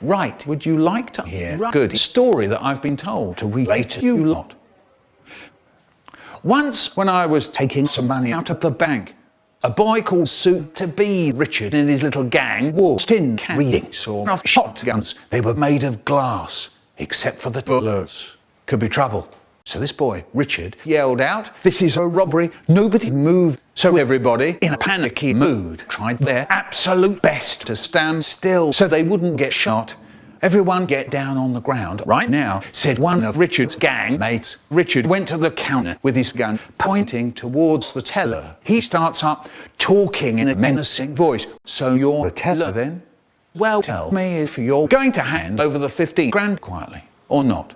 Right, would you like to hear a good story that I've been told to relate to you lot? Once, when I was taking some money out of the bank, a boy called soon-to-be Richard and his little gang walked in carrying sawed-off shotguns. They were made of glass, except for the bullets. Could be trouble. So this boy, Richard, yelled out, "This is a robbery." Nobody moved. So everybody, in a panicky mood, tried their absolute best to stand still so they wouldn't get shot. "Everyone get down on the ground right now," said one of Richard's gang mates. Richard went to the counter with his gun pointing towards the teller. He starts up talking in a menacing voice. "So you're a teller then? Well, tell me if you're going to hand over the 15 grand quietly or not."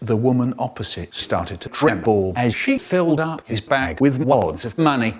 The woman opposite started to tremble as she filled up his bag with wads of money.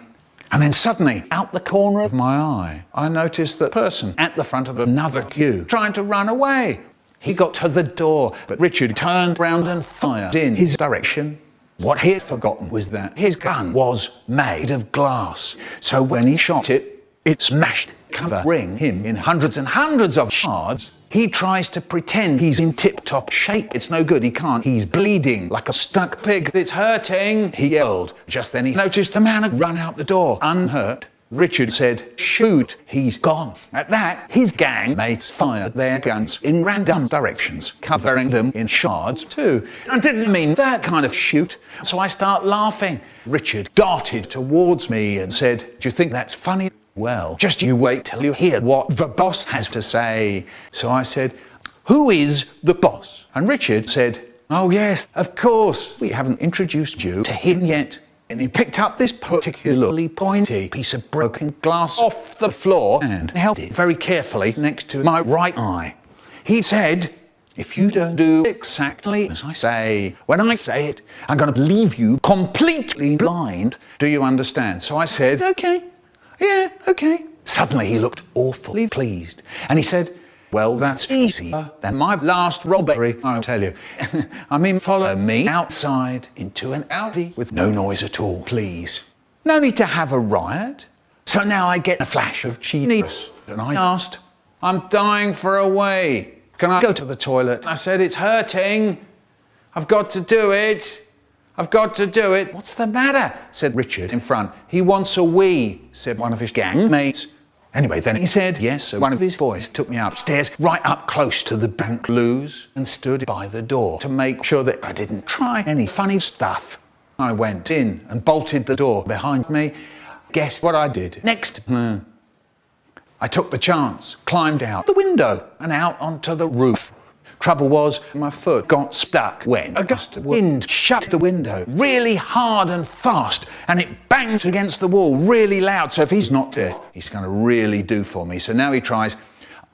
And then suddenly, out the corner of my eye, I noticed the person at the front of another queue trying to run away. He got to the door, but Richard turned round and fired in his direction. What he had forgotten was that his gun was made of glass. So when he shot it, it smashed, covering him in hundreds and hundreds of shards. He tries to pretend he's in tip-top shape. It's no good, he can't. He's bleeding like a stuck pig. "It's hurting," he yelled. Just then he noticed the man had run out the door, unhurt. Richard said, "Shoot, he's gone." At that, his gang mates fired their guns in random directions, covering them in shards too. I didn't mean that kind of shoot, so I start laughing. Richard darted towards me and said, "Do you think that's funny? Well, just you wait till you hear what the boss has to say." So I said, "Who is the boss?" And Richard said, "Oh yes, of course, we haven't introduced you to him yet." And he picked up this particularly pointy piece of broken glass off the floor and held it very carefully next to my right eye. He said, "If you don't do exactly as I say, when I say it, I'm going to leave you completely blind. Do you understand?" So I said, "Okay. Yeah, okay." Suddenly he looked awfully pleased and he said, "Well, that's easier than my last robbery, I'll tell you. I mean, follow me outside into an Audi with no noise at all, please. No need to have a riot." So now I get a flash of genius and I asked, "I'm dying for a wee. Can I go to the toilet?" I said, "It's hurting. I've got to do it. I've got to do it." "What's the matter?" said Richard in front. "He wants a wee," said one of his gang mates. Anyway, then he said yes, so one of his boys took me upstairs, right up close to the bank loos, and stood by the door to make sure that I didn't try any funny stuff. I went in and bolted the door behind me. Guess what I did next? I took the chance, climbed out the window and out onto the roof. Trouble was, my foot got stuck when a gust of wind shut the window really hard and fast, and it banged against the wall really loud. So if he's not deaf, he's going to really do for me. So now he tries.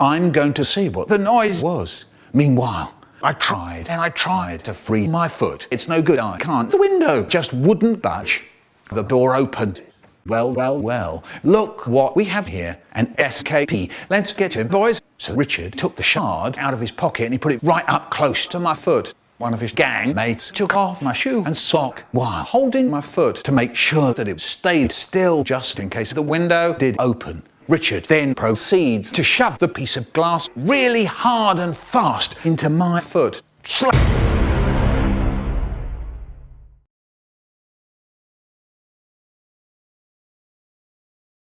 I'm going to see what the noise was. Meanwhile, I tried and I tried to free my foot. It's no good, I can't. The window just wouldn't budge. The door opened. Well, look what we have here, an SKP. Let's get him, boys. So Richard took the shard out of his pocket and he put it right up close to my foot. One of his gang mates took off my shoe and sock while holding my foot to make sure that it stayed still just in case the window did open. Richard then proceeds to shove the piece of glass really hard and fast into my foot. Slap!